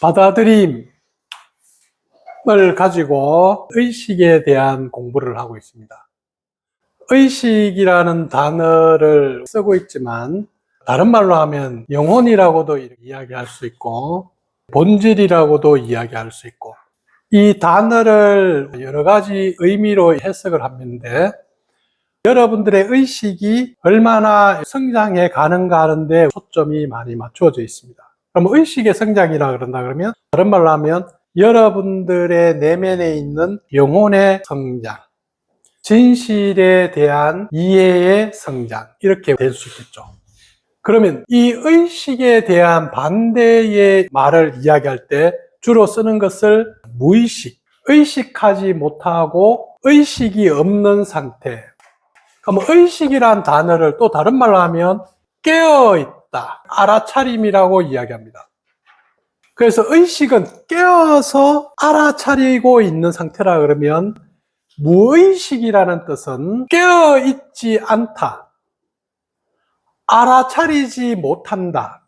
받아들임을 가지고 의식에 대한 공부를 하고 있습니다. 의식이라는 단어를 쓰고 있지만 다른 말로 하면 영혼이라고도 이야기할 수 있고 본질이라고도 이야기할 수 있고, 이 단어를 여러 가지 의미로 해석을 하는데 여러분들의 의식이 얼마나 성장해 가는가 하는데 초점이 많이 맞춰져 있습니다. 그럼 의식의 성장이라 그런다 그러면 다른 말로 하면 여러분들의 내면에 있는 영혼의 성장, 진실에 대한 이해의 성장, 이렇게 될 수 있겠죠. 그러면 이 의식에 대한 반대의 말을 이야기할 때 주로 쓰는 것을 무의식, 의식하지 못하고 의식이 없는 상태. 그럼 의식이란 단어를 또 다른 말로 하면 깨어있다, 알아차림이라고 이야기합니다. 그래서 의식은 깨어서 알아차리고 있는 상태라 그러면 무의식이라는 뜻은 깨어있지 않다, 알아차리지 못한다.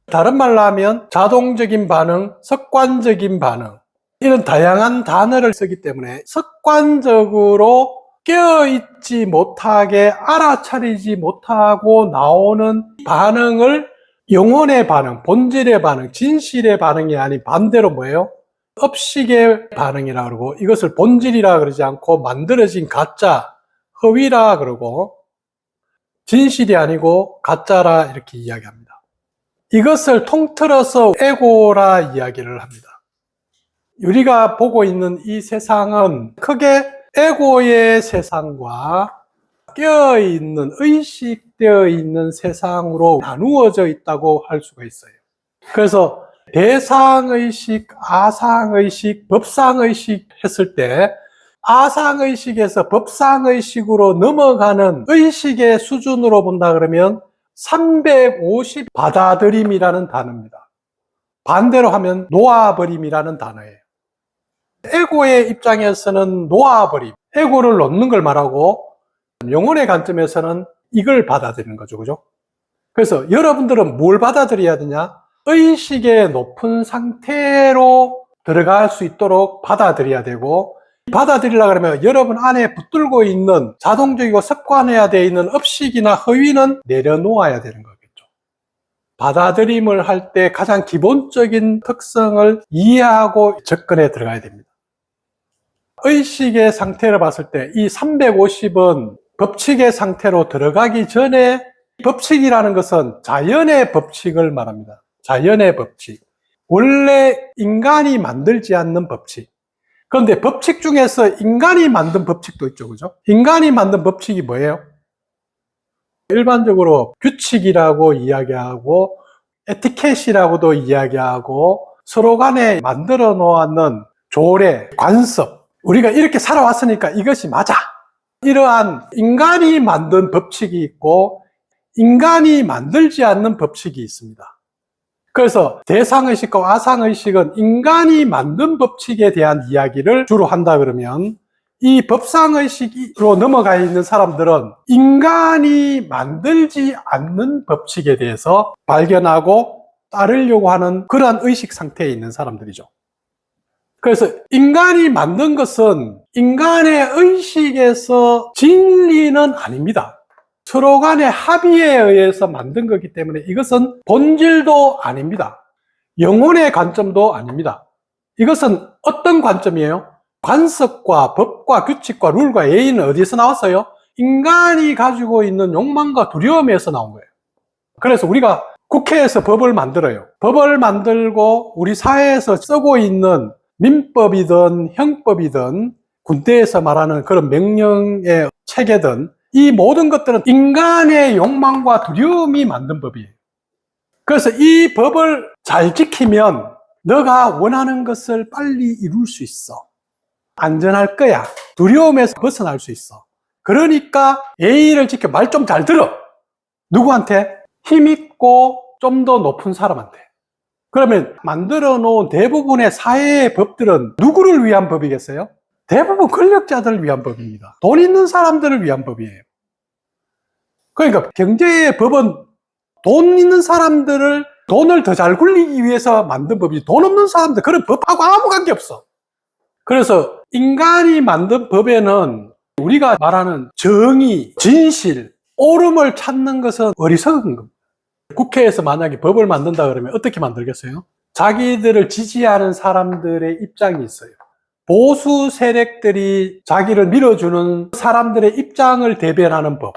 다른 말로 하면 자동적인 반응, 습관적인 반응, 이런 다양한 단어를 쓰기 때문에 습관적으로 깨어있지 못하게 알아차리지 못하고 나오는 반응을 영혼의 반응, 본질의 반응, 진실의 반응이 아닌 반대로 뭐예요? 업식의 반응이라 그러고, 이것을 본질이라 그러지 않고 만들어진 가짜, 허위라 그러고, 진실이 아니고 가짜라 이렇게 이야기합니다. 이것을 통틀어서 에고라 이야기를 합니다. 우리가 보고 있는 이 세상은 크게 에고의 세상과 깨어있는, 의식되어 있는 세상으로 나누어져 있다고 할 수가 있어요. 그래서 대상의식, 아상의식, 법상의식 했을 때 아상의식에서 법상의식으로 넘어가는 의식의 수준으로 본다 그러면 350 받아들임이라는 단어입니다. 반대로 하면 놓아버림이라는 단어예요. 에고의 입장에서는 놓아버림, 에고를 놓는 걸 말하고, 영혼의 관점에서는 이걸 받아들이는 거죠. 그죠? 그래서 여러분들은 뭘 받아들여야 되냐? 의식의 높은 상태로 들어갈 수 있도록 받아들여야 되고, 받아들이려고 하면 여러분 안에 붙들고 있는 자동적이고 습관해야 되어 있는 업식이나 허위는 내려놓아야 되는 거겠죠. 받아들임을 할 때 가장 기본적인 특성을 이해하고 접근에 들어가야 됩니다. 의식의 상태를 봤을 때 이 350은 법칙의 상태로 들어가기 전에, 법칙이라는 것은 자연의 법칙을 말합니다. 자연의 법칙. 원래 인간이 만들지 않는 법칙. 그런데 법칙 중에서 인간이 만든 법칙도 있죠. 그죠? 인간이 만든 법칙이 뭐예요? 일반적으로 규칙이라고 이야기하고 에티켓이라고도 이야기하고 서로 간에 만들어 놓았는 조례, 관습. 우리가 이렇게 살아왔으니까 이것이 맞아. 이러한 인간이 만든 법칙이 있고 인간이 만들지 않는 법칙이 있습니다. 그래서 대상의식과 아상의식은 인간이 만든 법칙에 대한 이야기를 주로 한다 그러면, 이 법상의식으로 넘어가 있는 사람들은 인간이 만들지 않는 법칙에 대해서 발견하고 따르려고 하는 그러한 의식 상태에 있는 사람들이죠. 그래서 인간이 만든 것은 인간의 의식에서 진리는 아닙니다. 서로 간의 합의에 의해서 만든 거기 때문에 이것은 본질도 아닙니다. 영혼의 관점도 아닙니다. 이것은 어떤 관점이에요? 관습과 법과 규칙과 룰과 예의는 어디서 나왔어요? 인간이 가지고 있는 욕망과 두려움에서 나온 거예요. 그래서 우리가 국회에서 법을 만들어요. 법을 만들고 우리 사회에서 쓰고 있는 민법이든 형법이든 군대에서 말하는 그런 명령의 체계든, 이 모든 것들은 인간의 욕망과 두려움이 만든 법이에요. 그래서 이 법을 잘 지키면 너가 원하는 것을 빨리 이룰 수 있어. 안전할 거야. 두려움에서 벗어날 수 있어. 그러니까 예의를 지켜. 말 좀 잘 들어. 누구한테? 힘있고 좀 더 높은 사람한테. 그러면 만들어 놓은 대부분의 사회의 법들은 누구를 위한 법이겠어요? 대부분 권력자들을 위한 법입니다. 돈 있는 사람들을 위한 법이에요. 그러니까 경제의 법은 돈 있는 사람들을 돈을 더 잘 굴리기 위해서 만든 법이지, 돈 없는 사람들 그런 법하고 아무 관계 없어. 그래서 인간이 만든 법에는 우리가 말하는 정의, 진실, 옳음을 찾는 것은 어리석은 겁니다. 국회에서 만약에 법을 만든다 그러면 어떻게 만들겠어요? 자기들을 지지하는 사람들의 입장이 있어요. 보수 세력들이 자기를 밀어주는 사람들의 입장을 대변하는 법.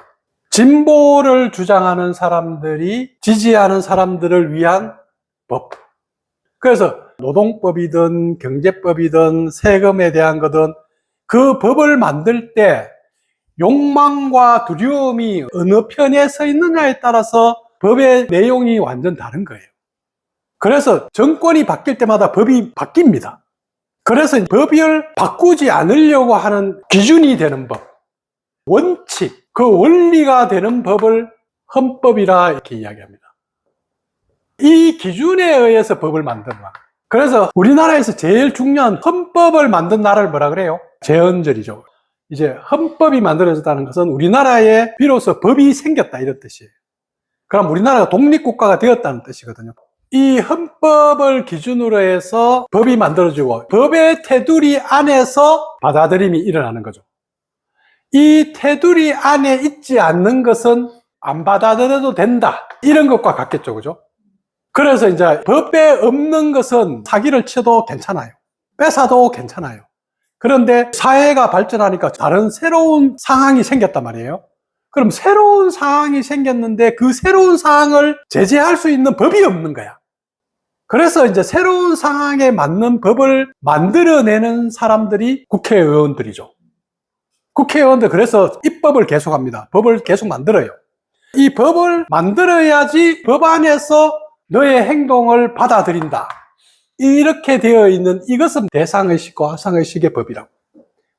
진보를 주장하는 사람들이 지지하는 사람들을 위한 법. 그래서 노동법이든 경제법이든 세금에 대한 거든 그 법을 만들 때 욕망과 두려움이 어느 편에 서 있느냐에 따라서 법의 내용이 완전 다른 거예요. 그래서 정권이 바뀔 때마다 법이 바뀝니다. 그래서 법을 바꾸지 않으려고 하는 기준이 되는 법, 원칙, 그 원리가 되는 법을 헌법이라 이렇게 이야기합니다. 이 기준에 의해서 법을 만든다. 그래서 우리나라에서 제일 중요한 헌법을 만든 나라를 뭐라 그래요? 제헌절이죠. 이제 헌법이 만들어졌다는 것은 우리나라에 비로소 법이 생겼다 이런 뜻이에요. 그럼 우리나라가 독립국가가 되었다는 뜻이거든요. 이 헌법을 기준으로 해서 법이 만들어지고 법의 테두리 안에서 받아들임이 일어나는 거죠. 이 테두리 안에 있지 않는 것은 안 받아들여도 된다. 이런 것과 같겠죠. 그죠? 그래서 이제 법에 없는 것은 사기를 쳐도 괜찮아요. 뺏어도 괜찮아요. 그런데 사회가 발전하니까 다른 새로운 상황이 생겼단 말이에요. 그럼 새로운 상황이 생겼는데 그 새로운 상황을 제재할 수 있는 법이 없는 거야. 그래서 이제 새로운 상황에 맞는 법을 만들어내는 사람들이 국회의원들이죠. 국회의원들 그래서 입법을 계속합니다. 법을 계속 만들어요. 이 법을 만들어야지 법 안에서 너의 행동을 받아들인다. 이렇게 되어 있는 이것은 대상의식과 하상의식의 법이라고.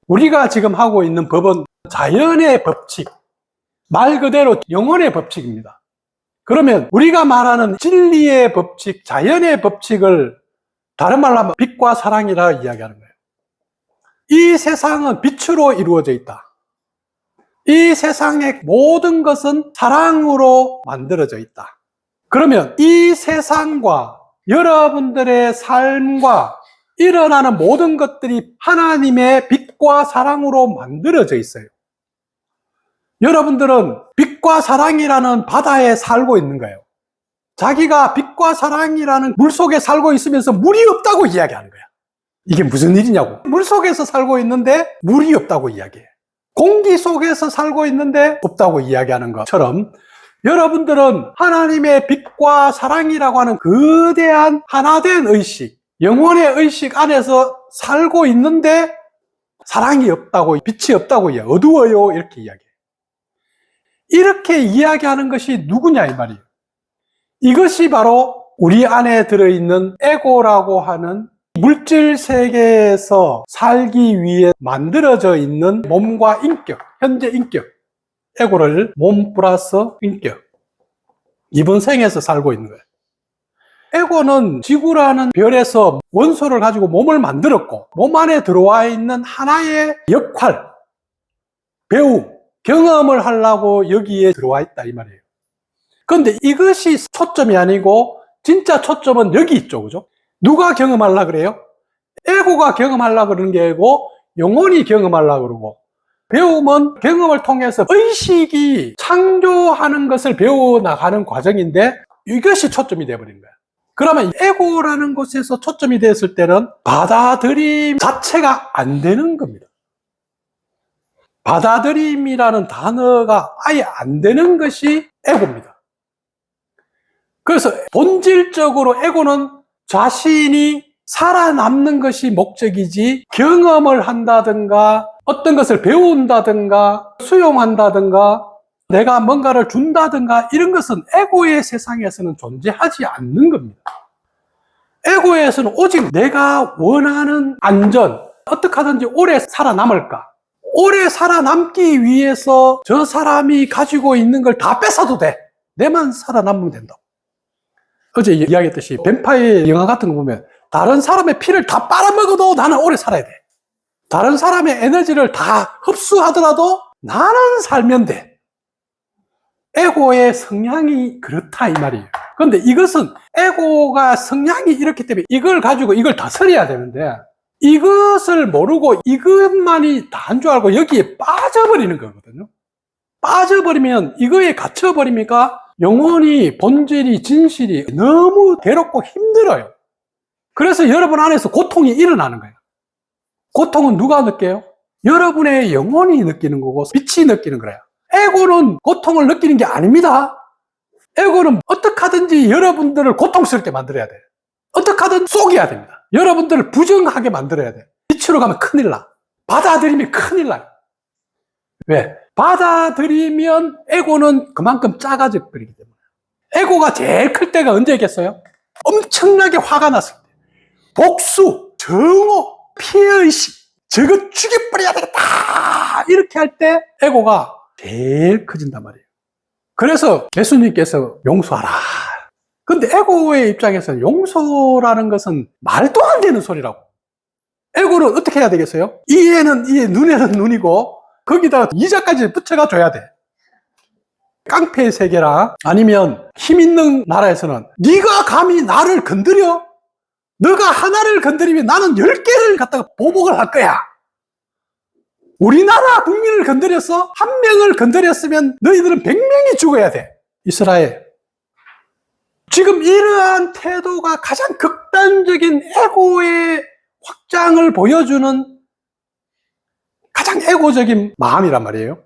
우리가 지금 하고 있는 법은 자연의 법칙, 말 그대로 영혼의 법칙입니다. 그러면 우리가 말하는 진리의 법칙, 자연의 법칙을 다른 말로 하면 빛과 사랑이라 이야기하는 거예요. 이 세상은 빛으로 이루어져 있다. 이 세상의 모든 것은 사랑으로 만들어져 있다. 그러면 이 세상과 여러분들의 삶과 일어나는 모든 것들이 하나님의 빛과 사랑으로 만들어져 있어요. 여러분들은 빛과 사랑이라는 바다에 살고 있는 거예요. 자기가 빛과 사랑이라는 물속에 살고 있으면서 물이 없다고 이야기하는 거야. 이게 무슨 일이냐고. 물속에서 살고 있는데 물이 없다고 이야기해. 공기 속에서 살고 있는데 없다고 이야기하는 것처럼 여러분들은 하나님의 빛과 사랑이라고 하는 거대한 하나된 의식, 영혼의 의식 안에서 살고 있는데 사랑이 없다고, 빛이 없다고 이야기해. 어두워요. 이렇게 이야기해. 이렇게 이야기하는 것이 누구냐 이 말이에요. 이것이 바로 우리 안에 들어있는 에고라고 하는 물질 세계에서 살기 위해 만들어져 있는 몸과 인격, 현재 인격, 에고를 몸 플러스 인격, 이번 생에서 살고 있는 거예요. 에고는 지구라는 별에서 원소를 가지고 몸을 만들었고 몸 안에 들어와 있는 하나의 역할, 배움, 경험을 하려고 여기에 들어와 있다 이 말이에요. 그런데 이것이 초점이 아니고 진짜 초점은 여기 있죠. 그죠? 누가 경험하려고 그래요? 에고가 과정하려고 그러는 게 아니고 영혼이 경험하려고 그러고, 배움은 경험을 통해서 의식이 창조하는 것을 배워나가는 과정인데 이것이 초점이 되어버린 거야. 그러면 에고라는 곳에서 초점이 됐을 때는 받아들임 자체가 안 되는 겁니다. 받아들임이라는 단어가 아예 안 되는 것이 에고입니다. 그래서 본질적으로 에고는 자신이 살아남는 것이 목적이지 경험을 한다든가 어떤 것을 배운다든가 수용한다든가 내가 뭔가를 준다든가 이런 것은 에고의 세상에서는 존재하지 않는 겁니다. 에고에서는 오직 내가 원하는 안전, 어떻게 하든지 오래 살아남을까, 오래 살아남기 위해서 저 사람이 가지고 있는 걸 다 뺏어도 돼. 내만 살아남으면 된다고. 어제 이야기했듯이 뱀파이어 영화 같은 거 보면 다른 사람의 피를 다 빨아먹어도 나는 오래 살아야 돼. 다른 사람의 에너지를 다 흡수하더라도 나는 살면 돼. 에고의 성향이 그렇다 이 말이에요. 근데 이것은 에고가 성향이 이렇기 때문에 이걸 가지고 이걸 다스려야 되는데, 이것을 모르고 이것만이 다인 줄 알고 여기에 빠져버리는 거거든요. 빠져버리면 이거에 갇혀버리니까 영혼이, 본질이, 진실이 너무 괴롭고 힘들어요. 그래서 여러분 안에서 고통이 일어나는 거예요. 고통은 누가 느껴요? 여러분의 영혼이 느끼는 거고 빛이 느끼는 거예요. 에고는 고통을 느끼는 게 아닙니다. 에고는 어떻게 하든지 여러분들을 고통스럽게 만들어야 돼요. 어떻게 하든 속여야 됩니다. 여러분들을 부정하게 만들어야 돼요. 빛으로 가면 큰일 나. 받아들이면 큰일 나요. 왜? 받아들이면 에고는 그만큼 작아져 버리기 때문에. 에고가 제일 클 때가 언제겠어요? 엄청나게 화가 났을 때. 복수, 정오, 피해의식, 저거 죽여버려야 되겠다! 이렇게 할 때 에고가 제일 커진단 말이에요. 그래서 예수님께서 용서하라. 근데 에고의 입장에서는 용서라는 것은 말도 안 되는 소리라고. 에고는 어떻게 해야 되겠어요? 이에는 이에, 눈에는 눈이고 거기다 이자까지 붙여가 줘야 돼. 깡패의 세계라 아니면 힘 있는 나라에서는 네가 감히 나를 건드려? 너가 하나를 건드리면 나는 10개를 갖다가 보복을 할 거야. 우리나라 국민을 건드렸어? 한 명을 건드렸으면 너희들은 100명이 죽어야 돼. 이스라엘. 지금 이러한 태도가 가장 극단적인 에고의 확장을 보여주는 가장 에고적인 마음이란 말이에요.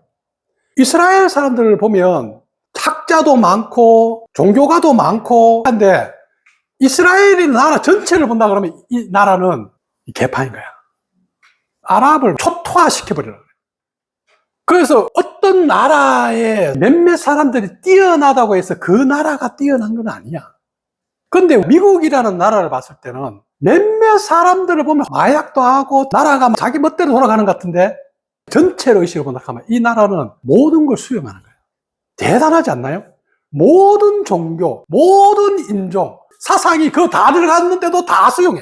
이스라엘 사람들을 보면 학자도 많고 종교가도 많고 한데 이스라엘이 나라 전체를 본다 그러면 이 나라는 개판인 거야. 아랍을 초토화시켜버리려고 그래. 그래서 어떤 나라에 몇몇 사람들이 뛰어나다고 해서 그 나라가 뛰어난 건 아니야. 근데 미국이라는 나라를 봤을 때는 몇몇 사람들을 보면 마약도 하고 나라가 자기 멋대로 돌아가는 것 같은데 전체로 의식을 본다면 이 나라는 모든 걸 수용하는 거예요. 대단하지 않나요? 모든 종교, 모든 인종, 사상이 그거 다 들어갔는데도 다 수용해.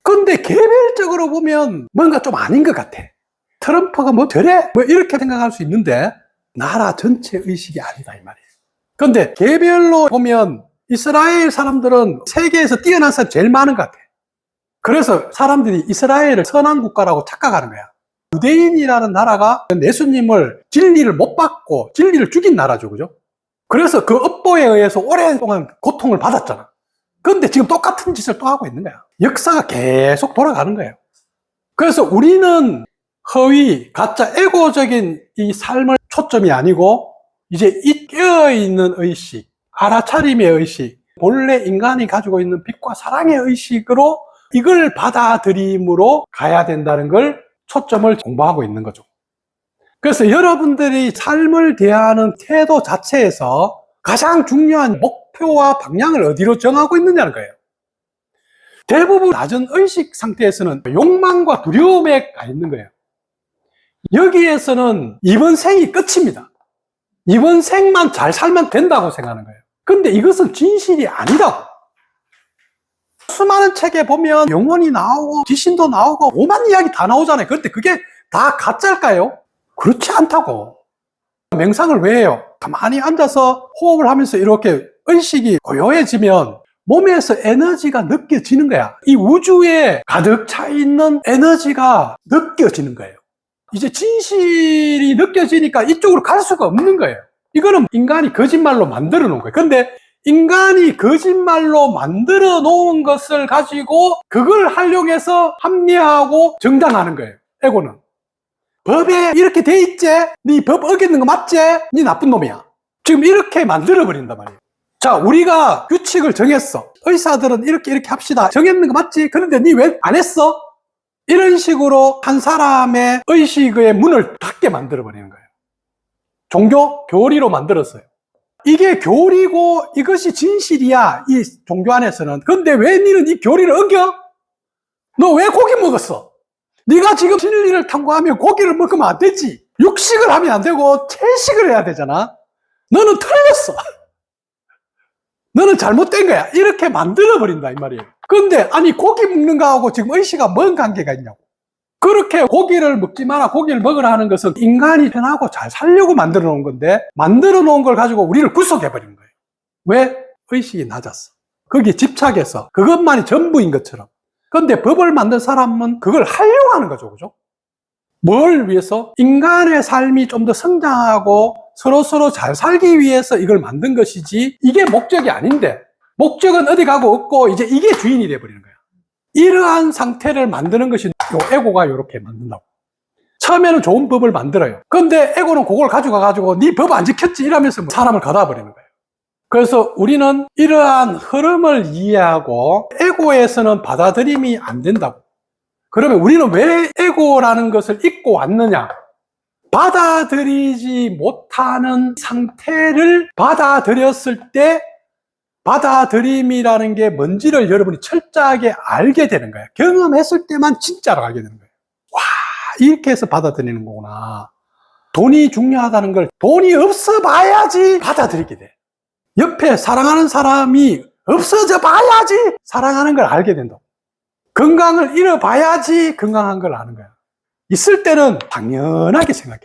근데 개별적으로 보면 뭔가 좀 아닌 것 같아. 트럼프가 뭐 저래? 뭐 이렇게 생각할 수 있는데 나라 전체 의식이 아니다 이 말이에요. 근데 개별로 보면 이스라엘 사람들은 세계에서 뛰어난 사람이 제일 많은 것 같아. 그래서 사람들이 이스라엘을 선한 국가라고 착각하는 거야. 유대인이라는 나라가 예수님을 진리를 못 받고 진리를 죽인 나라죠. 그죠? 그래서 그 업보에 의해서 오랫동안 고통을 받았잖아. 그런데 지금 똑같은 짓을 또 하고 있는 거야. 역사가 계속 돌아가는 거예요. 그래서 우리는 허위, 가짜, 에고적인 이 삶을 초점이 아니고 이제 이 깨어있는 의식, 알아차림의 의식, 본래 인간이 가지고 있는 빛과 사랑의 의식으로 이걸 받아들임으로 가야 된다는 걸 초점을 공부하고 있는 거죠. 그래서 여러분들이 삶을 대하는 태도 자체에서 가장 중요한 목표와 방향을 어디로 정하고 있느냐는 거예요. 대부분 낮은 의식 상태에서는 욕망과 두려움에 가 있는 거예요. 여기에서는 이번 생이 끝입니다. 이번 생만 잘 살면 된다고 생각하는 거예요. 근데 이것은 진실이 아니라고. 수많은 책에 보면 영혼이 나오고 귀신도 나오고 오만 이야기 다 나오잖아요. 그런데 그게 다 가짜일까요? 그렇지 않다고. 명상을 왜 해요? 가만히 앉아서 호흡을 하면서 이렇게 의식이 고요해지면 몸에서 에너지가 느껴지는 거야. 이 우주에 가득 차 있는 에너지가 느껴지는 거예요. 이제 진실이 느껴지니까 이쪽으로 갈 수가 없는 거예요. 이거는 인간이 거짓말로 만들어 놓은 거예요. 근데 인간이 거짓말로 만들어 놓은 것을 가지고 그걸 활용해서 합리화하고 정당하는 거예요. 에고는. 법에 이렇게 돼 있지? 네 법 어기는 거 맞지? 네 나쁜 놈이야. 지금 이렇게 만들어 버린단 말이에요. 자, 우리가 규칙을 정했어. 의사들은 이렇게 합시다. 정했는 거 맞지? 그런데 네 왜 안 했어? 이런 식으로 한 사람의 의식의 문을 닫게 만들어 버리는 거예요. 종교? 교리로 만들었어요. 이게 교리고 이것이 진실이야, 이 종교 안에서는. 근데 왜 너는 이 교리를 어겨? 너 왜 고기 먹었어? 네가 지금 진리를 탐구하면 고기를 먹으면 안 되지. 육식을 하면 안 되고 채식을 해야 되잖아. 너는 틀렸어. 너는 잘못된 거야. 이렇게 만들어버린다 이 말이에요. 근데 아니 고기 먹는 거하고 지금 의식과 뭔 관계가 있냐고. 그렇게 고기를 먹지 마라, 고기를 먹으라 하는 것은 인간이 편하고 잘 살려고 만들어 놓은 건데 만들어 놓은 걸 가지고 우리를 구속해 버리는 거예요. 왜? 의식이 낮았어. 거기에 집착해서 그것만이 전부인 것처럼. 그런데 법을 만든 사람은 그걸 하려고 하는 거죠. 그죠? 뭘 위해서? 인간의 삶이 좀 더 성장하고 서로 잘 살기 위해서 이걸 만든 것이지, 이게 목적이 아닌데, 목적은 어디 가고 없고 이제 이게 주인이 돼버리는 거야. 이러한 상태를 만드는 것이 요 에고가 이렇게 만든다고. 처음에는 좋은 법을 만들어요. 근데 에고는 그걸 가져가가지고 네 법 안 지켰지 이러면서 사람을 가다버리는 거예요. 그래서 우리는 이러한 흐름을 이해하고 에고에서는 받아들임이 안 된다고. 그러면 우리는 왜 에고라는 것을 잊고 왔느냐? 받아들이지 못하는 상태를 받아들였을 때 받아들임이라는 게 뭔지를 여러분이 철저하게 알게 되는 거예요. 경험했을 때만 진짜로 알게 되는 거예요. 와, 이렇게 해서 받아들이는 거구나. 돈이 중요하다는 걸 돈이 없어 봐야지 받아들이게 돼. 옆에 사랑하는 사람이 없어져 봐야지 사랑하는 걸 알게 된다고. 건강을 잃어봐야지 건강한 걸 아는 거야. 있을 때는 당연하게 생각해.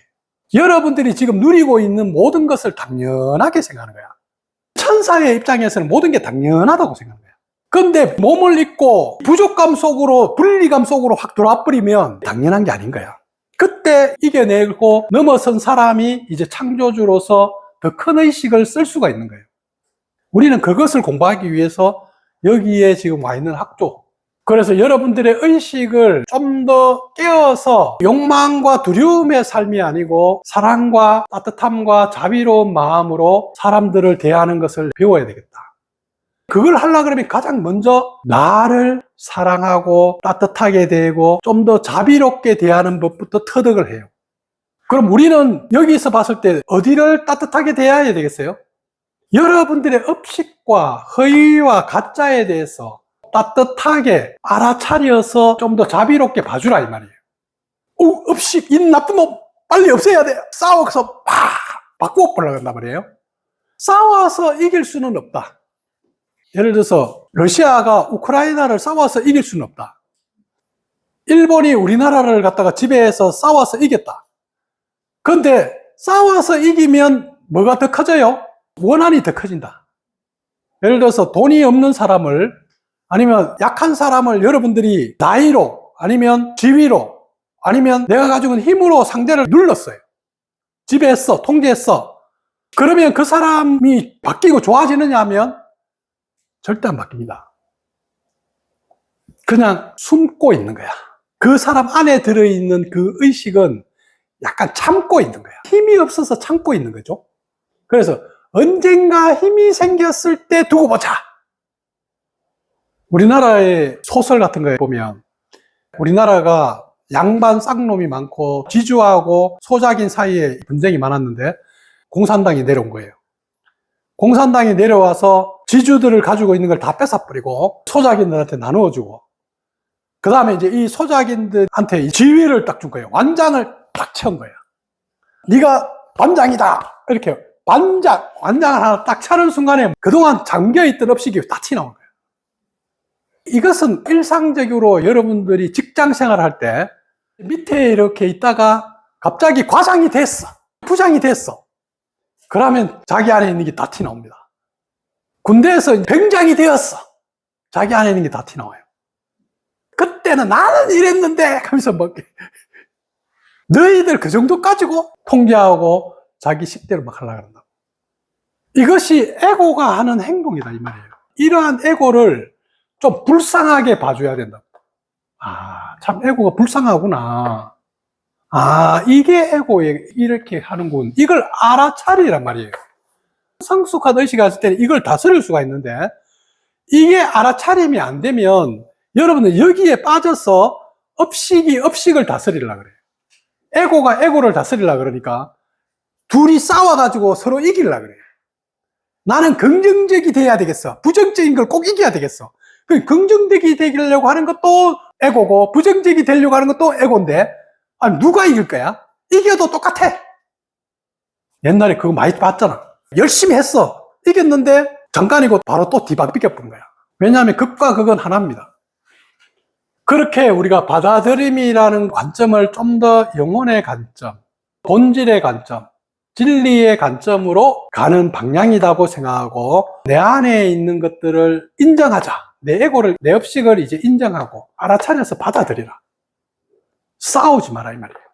여러분들이 지금 누리고 있는 모든 것을 당연하게 생각하는 거야. 천사의 입장에서는 모든 게 당연하다고 생각하는 거야. 그런데 몸을 잊고 부족감 속으로, 분리감 속으로 확 들어와버리면 당연한 게 아닌 거야. 그때 이겨내고 넘어선 사람이 이제 창조주로서 더 큰 의식을 쓸 수가 있는 거예요. 우리는 그것을 공부하기 위해서 여기에 지금 와 있는 학조. 그래서 여러분들의 의식을 좀 더 깨어서 욕망과 두려움의 삶이 아니고 사랑과 따뜻함과 자비로운 마음으로 사람들을 대하는 것을 배워야 되겠다. 그걸 하려고 그러면 가장 먼저 나를 사랑하고 따뜻하게 대고 좀 더 자비롭게 대하는 법부터 터득을 해요. 그럼 우리는 여기서 봤을 때 어디를 따뜻하게 대해야 되겠어요? 여러분들의 업식과 허위와 가짜에 대해서 따뜻하게 알아차려서 좀 더 자비롭게 봐주라 이 말이에요. 업식, 이 나쁜 놈 빨리 없애야 돼. 싸워서 바꾸어 보려고 한단 말이에요. 싸워서 이길 수는 없다. 예를 들어서 러시아가 우크라이나를 싸워서 이길 수는 없다. 일본이 우리나라를 갖다가 지배해서 싸워서 이겼다. 그런데 싸워서 이기면 뭐가 더 커져요? 원한이 더 커진다. 예를 들어서 돈이 없는 사람을, 아니면 약한 사람을 여러분들이 나이로, 아니면 지위로, 아니면 내가 가지고 있는 힘으로 상대를 눌렀어요. 지배했어, 통제했어. 그러면 그 사람이 바뀌고 좋아지느냐 하면 절대 안 바뀝니다. 그냥 숨고 있는 거야. 그 사람 안에 들어있는 그 의식은 약간 참고 있는 거야. 힘이 없어서 참고 있는 거죠. 그래서 언젠가 힘이 생겼을 때 두고 보자. 우리나라의 소설 같은 거에 보면 우리나라가 양반 쌍놈이 많고 지주하고 소작인 사이에 분쟁이 많았는데 공산당이 내려온 거예요. 공산당이 내려와서 지주들을 가지고 있는 걸 다 뺏어버리고 소작인들한테 나누어주고, 그 다음에 이제 이 소작인들한테 이 지위를 딱 준 거예요. 완장을 딱 채운 거예요. 네가 반장이다. 이렇게 완장을 하나 딱 차는 순간에 그동안 잠겨있던 업식이 다 튀어나온 거예요. 이것은 일상적으로 여러분들이 직장 생활을 할 때 밑에 이렇게 있다가 갑자기 과장이 됐어. 부장이 됐어. 그러면 자기 안에 있는 게 다 튀어나옵니다. 군대에서 병장이 되었어. 자기 안에 있는 게 다 튀어나와요. 그때는 나는 이랬는데 하면서 막 너희들 그 정도 가지고 통제하고 자기 식대로 막 하려고 한다. 이것이 에고가 하는 행동이다 이 말이에요. 이러한 에고를 좀 불쌍하게 봐줘야 된다. 참 에고가 불쌍하구나. 이게 에고에 이렇게 하는군. 이걸 알아차리란 말이에요. 성숙한 의식이 왔을 때는 이걸 다스릴 수가 있는데, 이게 알아차림이 안 되면 여러분은 여기에 빠져서 업식이 업식을 다스리려고 그래요. 에고가 에고를 다스리려고 그러니까 둘이 싸워가지고 서로 이기려고 그래요. 나는 긍정적이 돼야 되겠어. 부정적인 걸 꼭 이겨야 되겠어. 긍정적이 되려고 하는 것도 에고고 부정적이 되려고 하는 것도 에고인데, 누가 이길 거야? 이겨도 똑같아. 옛날에 그거 많이 봤잖아. 열심히 했어. 이겼는데 잠깐이고 바로 또 뒤바뀌어 버린 거야. 왜냐하면 극과 극은 하나입니다. 그렇게 우리가 받아들임이라는 관점을 좀 더 영혼의 관점, 본질의 관점, 진리의 관점으로 가는 방향이라고 생각하고 내 안에 있는 것들을 인정하자. 내 에고를, 내 업식을 이제 인정하고 알아차려서 받아들이라. 싸우지 마라 이 말이에요.